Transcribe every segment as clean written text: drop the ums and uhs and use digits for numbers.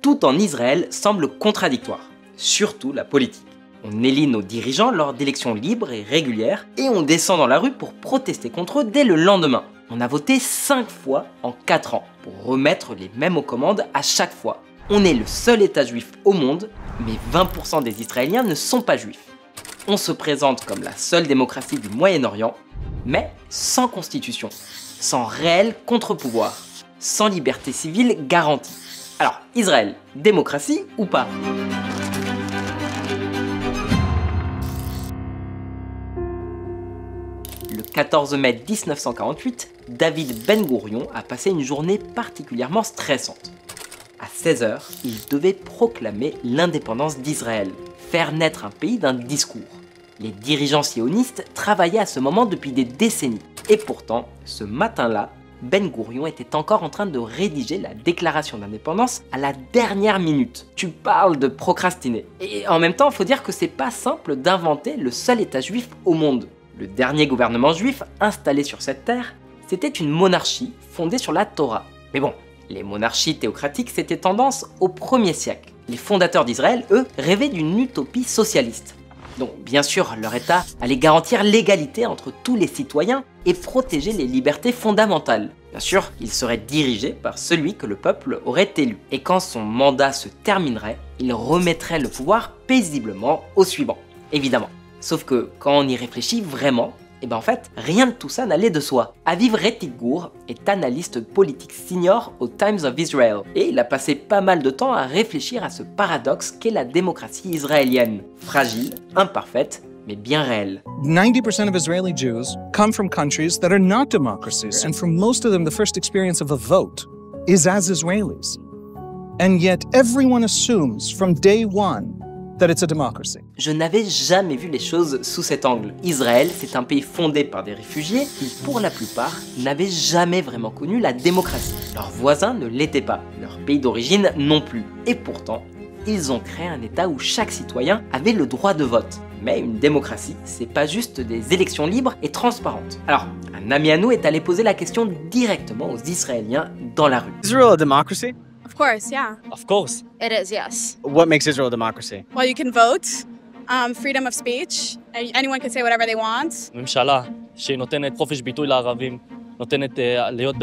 Tout en Israël semble contradictoire, surtout la politique. On élit nos dirigeants lors d'élections libres et régulières et on descend dans la rue pour protester contre eux dès le lendemain. On a voté 5 fois en 4 ans pour remettre les mêmes aux commandes à chaque fois. On est le seul État juif au monde, mais 20% des Israéliens ne sont pas juifs. On se présente comme la seule démocratie du Moyen-Orient, mais sans constitution, sans réel contre-pouvoir, sans liberté civile garantie. Alors, Israël, démocratie ou pas ? Le 14 mai 1948, David Ben Gourion a passé une journée particulièrement stressante. À 16 h, il devait proclamer l'indépendance d'Israël, faire naître un pays d'un discours. Les dirigeants sionistes travaillaient à ce moment depuis des décennies. Et pourtant, ce matin-là, Ben Gourion était encore en train de rédiger la déclaration d'indépendance à la dernière minute. Tu parles de procrastiner. Et en même temps, il faut dire que c'est pas simple d'inventer le seul État juif au monde. Le dernier gouvernement juif installé sur cette terre, c'était une monarchie fondée sur la Torah. Mais bon, les monarchies théocratiques, c'était tendance au 1er siècle. Les fondateurs d'Israël, eux, rêvaient d'une utopie socialiste. Donc bien sûr, leur État allait garantir l'égalité entre tous les citoyens et protéger les libertés fondamentales. Bien sûr, il serait dirigé par celui que le peuple aurait élu. Et quand son mandat se terminerait, il remettrait le pouvoir paisiblement au suivant, évidemment. Sauf que quand on y réfléchit vraiment, en fait, rien de tout ça n'allait de soi. Aviv Rettig-Gur est analyste politique senior au Times of Israel et il a passé pas mal de temps à réfléchir à ce paradoxe qu'est la démocratie israélienne. Fragile, imparfaite, mais bien réelle. 90% of Israeli Jews come from countries that are not democracies, and for most of them, the first experience of a vote is as Israelis. And yet, everyone assumes from day one that it's a democracy. Je n'avais jamais vu les choses sous cet angle. Israël, c'est un pays fondé par des réfugiés qui, pour la plupart, n'avaient jamais vraiment connu la démocratie. Leurs voisins ne l'étaient pas, leur pays d'origine non plus. Et pourtant, ils ont créé un État où chaque citoyen avait le droit de vote. Mais une démocratie, c'est pas juste des élections libres et transparentes. Alors, un ami à nous est allé poser la question directement aux Israéliens dans la rue. Israel a democracy? Of course, yeah. Of course. It is, yes. What makes Israel a democracy? Well, you can vote, freedom of speech, anyone can say whatever they want. ממשלה שנותנת חופש ביטוי לערבים, נותנת להיות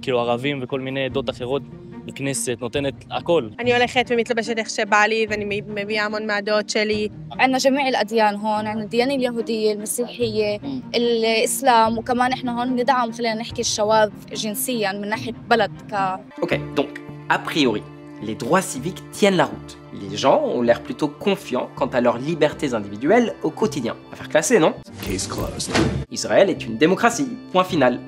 כאילו ערבים וכל מיני עדות אחרות בכנסת, נותנת הכל. אני הולכת ומתלבשת איך שבא לי ואני מביאה המון מהדעות שלי. عندنا جميع الأديان هون، عندنا الديانة اليهودية، المسيحية، الإسلام، وكمان إحنا هون ندعم خلينا نحكي الشواذ جنسياً من ناحية بلد Ok, donc, a priori, les droits civiques tiennent la route. Les gens ont l'air plutôt confiants quant à leurs libertés individuelles au quotidien. Affaire classée, non? Case closed. Israël est une démocratie, point final.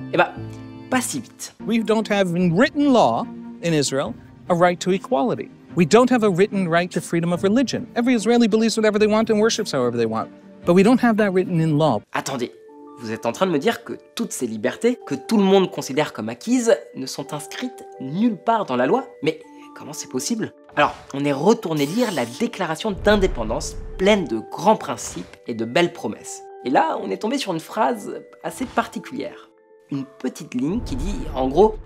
Pas si vite. We don't have in written law in Israel a right to equality. We don't have a written right to freedom of religion. Every Israeli believes whatever they want and worships however they want. But we don't have that written in law. Attendez, vous êtes en train de me dire que toutes ces libertés, que tout le monde considère comme acquises, ne sont inscrites nulle part dans la loi? Mais comment c'est possible? Alors, on est retourné lire la déclaration d'indépendance, pleine de grands principes et de belles promesses. Et là, on est tombé sur une phrase assez particulière. Une petite ligne qui dit, en gros,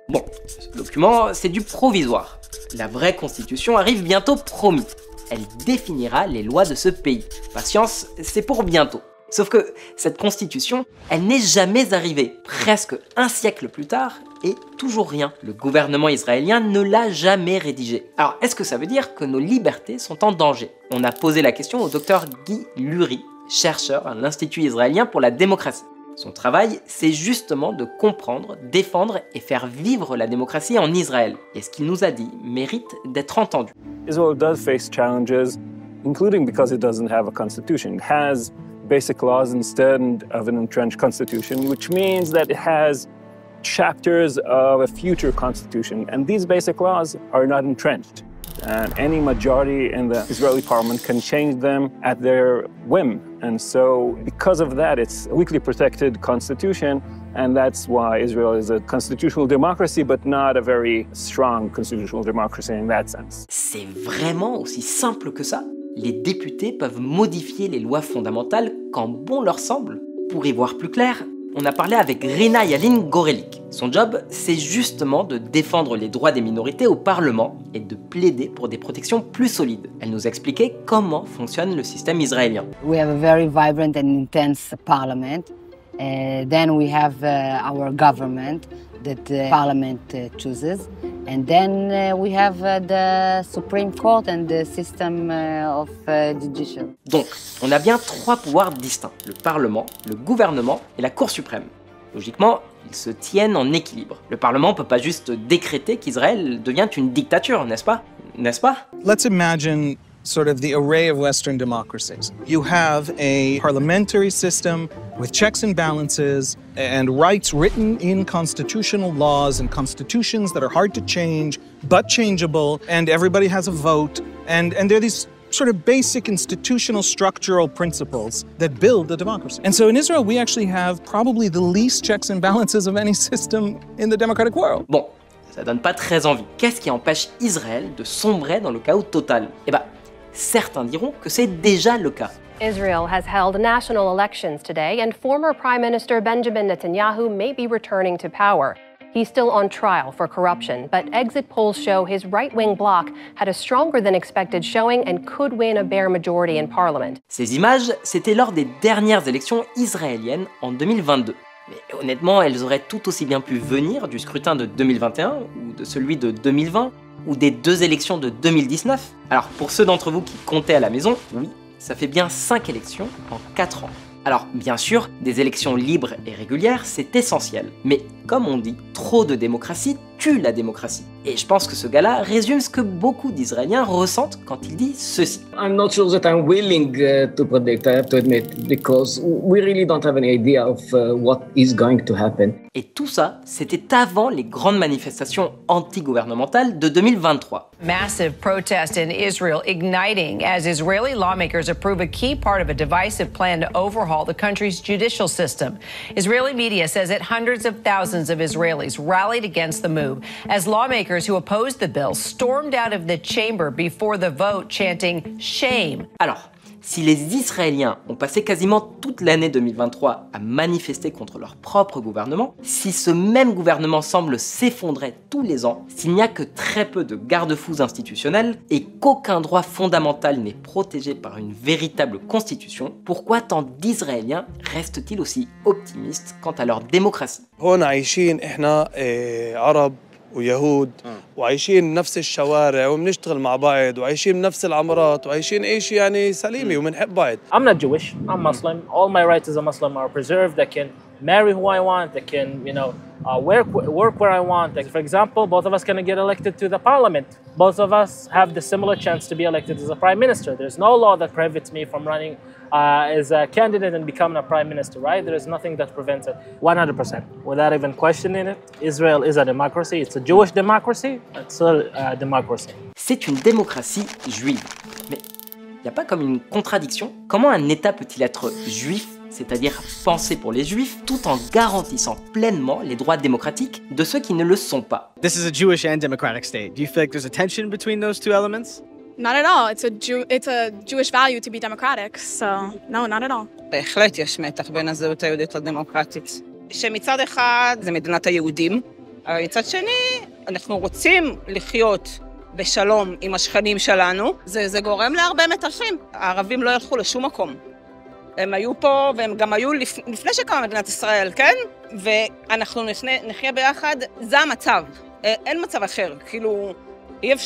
bon, ce document, c'est du provisoire. La vraie constitution arrive bientôt, promis. Elle définira les lois de ce pays. Patience, c'est pour bientôt. Sauf que cette constitution, elle n'est jamais arrivée. Presque un siècle plus tard, et toujours rien. Le gouvernement israélien ne l'a jamais rédigée. Alors, est-ce que ça veut dire que nos libertés sont en danger? On a posé la question au docteur Guy Lurie, chercheur à l'Institut israélien pour la démocratie. Son travail, c'est justement de comprendre, défendre et faire vivre la démocratie en Israël. Et ce qu'il nous a dit mérite d'être entendu. Israel does face challenges, including because it doesn't have a constitution. It has basic laws instead of an entrenched constitution, which means that it has chapters of a future constitution. And these basic laws are not entrenched. And any majority in the Israeli parliament can change them at their whim. And so because of that, it's a weakly protected constitution. And that's why Israel is a constitutional democracy, but not a very strong constitutional democracy in that sense. C'est vraiment aussi simple que ça? Les députés peuvent modifier les lois fondamentales quand bon leur semble? Pour y voir plus clair, on a parlé avec Rina Yalin Gorelik. Son job, c'est justement de défendre les droits des minorités au Parlement et de plaider pour des protections plus solides. Elle nous a expliqué comment fonctionne le système israélien. We have a very vibrant and intense parliament. Then we have our government that the parliament chooses. And then we have the Supreme Court and the system of judicial. Donc, on a bien 3 pouvoirs distincts, le Parlement, le gouvernement et la Cour suprême. Logiquement, ils se tiennent en équilibre. Le Parlement ne peut pas juste décréter qu'Israël devient une dictature, n'est-ce pas? N'est-ce pas? Let's imagine sort of the array of Western democracies. You have a parliamentary system with checks and balances and rights written in constitutional laws and constitutions that are hard to change, but changeable, and everybody has a vote. And there are these sort of basic institutional structural principles that build the democracy. And so in Israel, we actually have probably the least checks and balances of any system in the democratic world. Bon, ça donne pas très envie. Qu'est-ce qui empêche Israël de sombrer dans le chaos total? Eh ben, certains diront que c'est déjà le cas. Israel has held national elections today, and former Prime Minister Benjamin Netanyahu may be returning to power. He's still on trial for corruption, but exit polls show his right-wing bloc had a stronger than expected showing and could win a bare majority in parliament. Ces images, c'était lors des dernières élections israéliennes en 2022. Mais honnêtement, elles auraient tout aussi bien pu venir du scrutin de 2021 ou de celui de 2020 ou des 2 élections de 2019. Alors pour ceux d'entre vous qui comptaient à la maison, oui, ça fait bien 5 élections en 4 ans. Alors bien sûr, des élections libres et régulières, c'est essentiel. Mais comme on dit, trop de démocratie tue la démocratie. Et je pense que ce gars-là résume ce que beaucoup d'Israéliens ressentent quand il dit ceci. I'm not sure that I'm willing to predict, I have to admit, because we really don't have any idea of what is going to happen. Et tout ça, c'était avant les grandes manifestations anti-gouvernementales de 2023. Massive protest in Israel igniting as Israeli lawmakers approve a key part of a divisive plan to overhaul the country's judicial system. Israeli media says that hundreds of thousands of Israelis rallied against the move as lawmakers who opposed the bill stormed out of the chamber before the vote chanting shame. Alors, si les Israéliens ont passé quasiment toute l'année 2023 à manifester contre leur propre gouvernement, si ce même gouvernement semble s'effondrer tous les ans, s'il n'y a que très peu de garde-fous institutionnels et qu'aucun droit fondamental n'est protégé par une véritable constitution, pourquoi tant d'Israéliens restent-ils aussi optimistes quant à leur démocratie? ويهود وعايشين نفس الشوارع وبنشتغل مع بعض وعايشين بنفس العمارات وعايشين عيش يعني سليمة وبنحب بعض. I'm not Jewish. I'm Muslim. All my rights as a Muslim are preserved. I can marry who I want. I can, work where I want. Like, for example, both of us can get elected to the parliament. Both of us have the similar chance to be elected as a prime minister. There's no law that prohibits me from running as a candidate and becoming a prime minister, right? There is nothing that prevents it. 100%, without even questioning it. Israel is a democracy. It's a Jewish democracy. It's a democracy. C'est une démocratie juive. Mais il n'y a pas comme une contradiction? Comment un État peut-il être juif, c'est-à-dire penser pour les juifs, tout en garantissant pleinement les droits démocratiques de ceux qui ne le sont pas? This is a Jewish and democratic state. Do you feel like there's a tension between those two elements? Not at all. It's a Jewish value to be democratic, so no, not at all. בהחלט יש מתח בין הזהות היהודית לדמוקרטית. שמצד אחד זה מדינת היהודים, אבל מצד שני אנחנו רוצים לחיות בשלום עם השכנים שלנו. זה גורם להרבה מתחים. הערבים לא ילכו לשום מקום. הם היו פה והם גם היו לפני שקמה מדינת ישראל, כן? ואנחנו נחיה ביחד, זה המצב. אין מצב אחר, כאילו... Et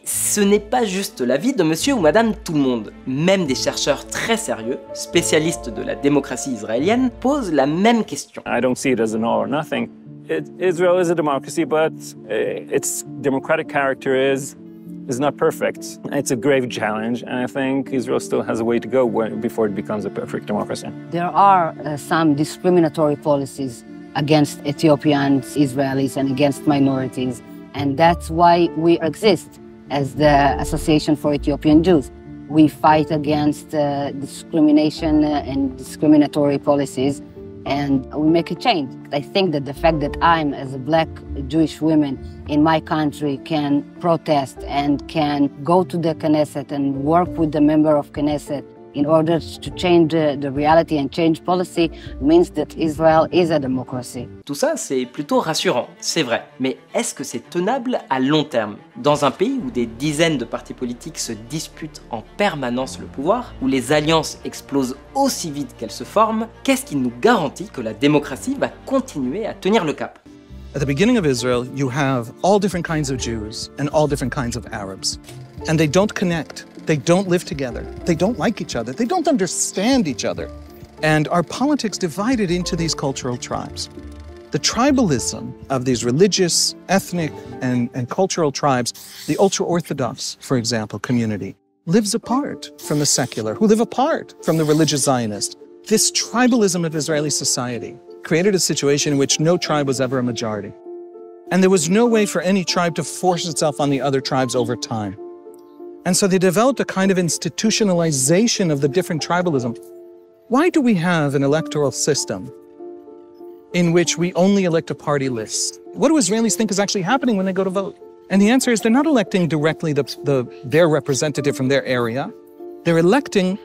ce n'est pas juste l'avis de monsieur ou madame tout le monde. Même des chercheurs très sérieux, spécialistes de la démocratie israélienne, posent la même question. I don't see it as an all or nothing. Israel is a democracy, but its democratic character is not perfect. It's a grave challenge, and I think Israel still has a way to go before it becomes a perfect democracy. There are some discriminatory policies against Ethiopians, Israelis, and against minorities. And that's why we exist as the Association for Ethiopian Jews. We fight against discrimination and discriminatory policies, and we make a change. I think that the fact that I'm, as a black Jewish woman in my country, can protest and can go to the Knesset and work with the member of Knesset in order to change the reality and change policy means that Israel is a democracy. Tout ça, c'est plutôt rassurant, c'est vrai. Mais est-ce que c'est tenable à long terme? Dans un pays où des dizaines de partis politiques se disputent en permanence le pouvoir, où les alliances explosent aussi vite qu'elles se forment, qu'est-ce qui nous garantit que la démocratie va continuer à tenir le cap? At the beginning of Israel, you have all different kinds of Jews and all different kinds of Arabs. And they don't connect. They don't live together. They don't like each other. They don't understand each other. And our politics divided into these cultural tribes. The tribalism of these religious, ethnic, and cultural tribes, the ultra-Orthodox, for example, community, lives apart from the secular, who live apart from the religious Zionist. This tribalism of Israeli society created a situation in which no tribe was ever a majority. And there was no way for any tribe to force itself on the other tribes over time. And so they developed a kind of institutionalization of the different tribalism. Why do we have an electoral system in which we only elect a party list? What do Israelis think is actually happening when they go to vote? And the answer is they're not electing directly their representative from their area. They're electing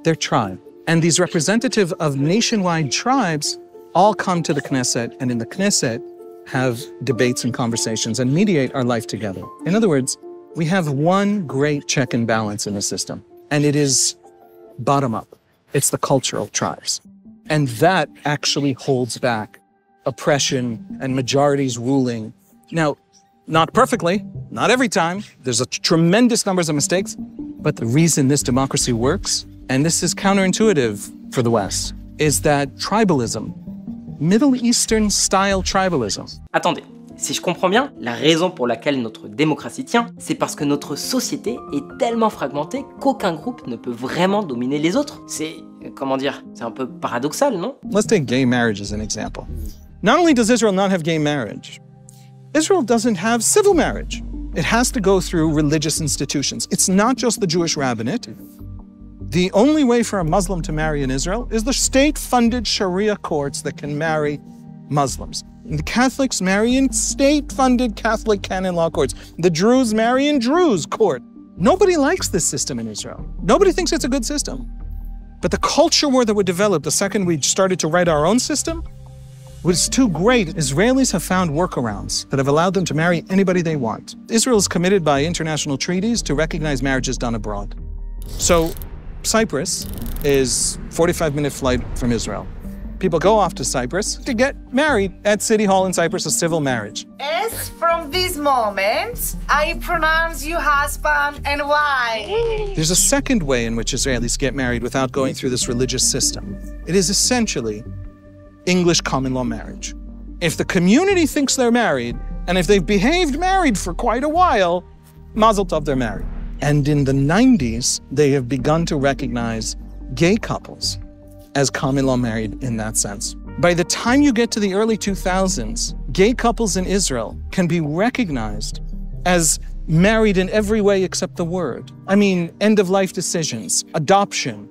their tribe. And these representatives of nationwide tribes all come to the Knesset, and in the Knesset have debates and conversations and mediate our life together. In other words, we have one great check and balance in the system, and it is bottom up. It's the cultural tribes. And that actually holds back oppression and majorities ruling. Now, not perfectly, not every time. There's a tremendous numbers of mistakes, but the reason this democracy works, and this is counterintuitive for the West, is that tribalism, Middle Eastern style tribalism. Attendez, si je comprends bien, la raison pour laquelle notre démocratie tient, c'est parce que notre société est tellement fragmentée qu'aucun groupe ne peut vraiment dominer les autres. C'est, comment dire, c'est un peu paradoxal, non? Let's take gay marriage as an example. Not only does Israel not have gay marriage, Israel doesn't have civil marriage. It has to go through religious institutions. It's not just the Jewish rabbinate. The only way for a Muslim to marry in Israel is the state-funded Sharia courts that can marry Muslims. And the Catholics marry in state-funded Catholic canon law courts. The Druze marry in Druze court. Nobody likes this system in Israel. Nobody thinks it's a good system. But the culture war that would develop the second we started to write our own system was too great. Israelis have found workarounds that have allowed them to marry anybody they want. Israel is committed by international treaties to recognize marriages done abroad. So Cyprus is a 45-minute flight from Israel. People go off to Cyprus to get married at City Hall in Cyprus, a civil marriage. As from this moment, I pronounce you husband and wife. There's a second way in which Israelis get married without going through this religious system. It is essentially English common law marriage. If the community thinks they're married, and if they've behaved married for quite a while, mazel tov, they're married. And in the 90s, they have begun to recognize gay couples as common law married in that sense. By the time you get to the early 2000s, gay couples in Israel can be recognized as married in every way except the word. I mean, end-of-life decisions, adoption,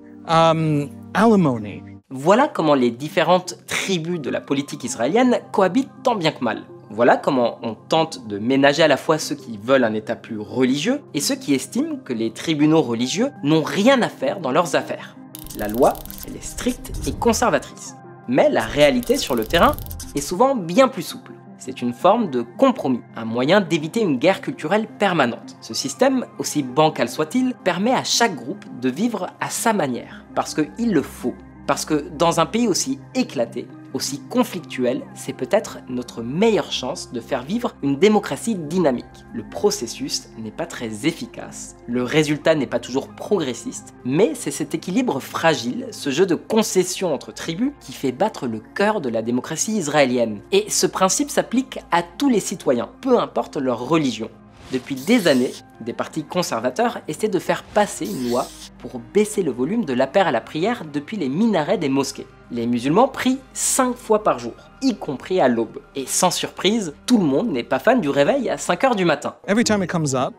alimony. Voilà comment les différentes tribus de la politique israélienne cohabitent tant bien que mal. Voilà comment on tente de ménager à la fois ceux qui veulent un État plus religieux et ceux qui estiment que les tribunaux religieux n'ont rien à faire dans leurs affaires. La loi, elle est stricte et conservatrice. Mais la réalité sur le terrain est souvent bien plus souple. C'est une forme de compromis, un moyen d'éviter une guerre culturelle permanente. Ce système, aussi bancal soit-il, permet à chaque groupe de vivre à sa manière, parce qu'il le faut. Parce que dans un pays aussi éclaté, aussi conflictuel, c'est peut-être notre meilleure chance de faire vivre une démocratie dynamique. Le processus n'est pas très efficace, le résultat n'est pas toujours progressiste, mais c'est cet équilibre fragile, ce jeu de concessions entre tribus qui fait battre le cœur de la démocratie israélienne. Et ce principe s'applique à tous les citoyens, peu importe leur religion. Depuis des années, des partis conservateurs essaient de faire passer une loi pour baisser le volume de l'appel à la prière depuis les minarets des mosquées. Les musulmans prient 5 fois par jour, y compris à l'aube. Et sans surprise, tout le monde n'est pas fan du réveil à 5 h du matin. Every time it comes up,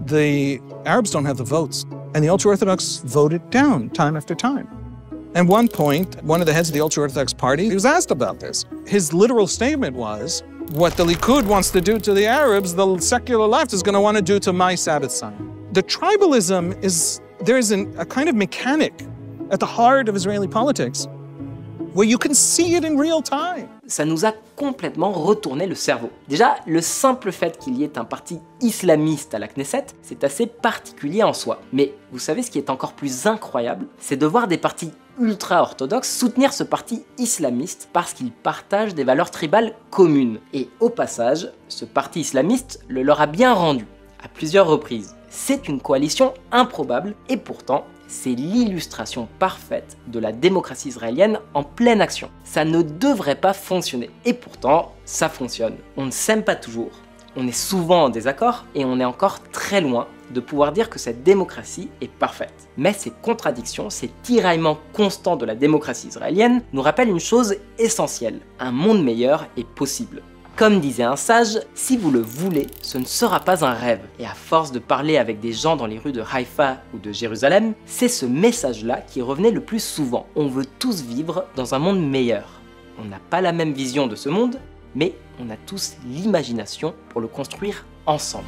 the Arabs don't have the votes, and the ultra-Orthodox vote it down time after time. At one point, one of the heads of the ultra-Orthodox party, he was asked about this. His literal statement was, what the Likud wants to do to the Arabs, the secular left is going to want to do to my Sabbath sign. The tribalism is there's a kind of mechanic at the heart of Israeli politics where you can see it in real time. Ça nous a complètement retourné le cerveau. Déjà, le simple fait qu'il y ait un parti islamiste à la Knesset, c'est assez particulier en soi. Mais vous savez ce qui est encore plus incroyable, c'est de voir des partis ultra-orthodoxes soutenir ce parti islamiste parce qu'ils partagent des valeurs tribales communes. Et au passage, ce parti islamiste le leur a bien rendu, à plusieurs reprises. C'est une coalition improbable et pourtant, c'est l'illustration parfaite de la démocratie israélienne en pleine action. Ça ne devrait pas fonctionner. Et pourtant, ça fonctionne. On ne s'aime pas toujours, on est souvent en désaccord et on est encore très loin de pouvoir dire que cette démocratie est parfaite. Mais ces contradictions, ces tiraillements constants de la démocratie israélienne nous rappellent une chose essentielle. Un monde meilleur est possible. Comme disait un sage, si vous le voulez, ce ne sera pas un rêve. Et à force de parler avec des gens dans les rues de Haïfa ou de Jérusalem, c'est ce message-là qui revenait le plus souvent. On veut tous vivre dans un monde meilleur. On n'a pas la même vision de ce monde, mais on a tous l'imagination pour le construire ensemble.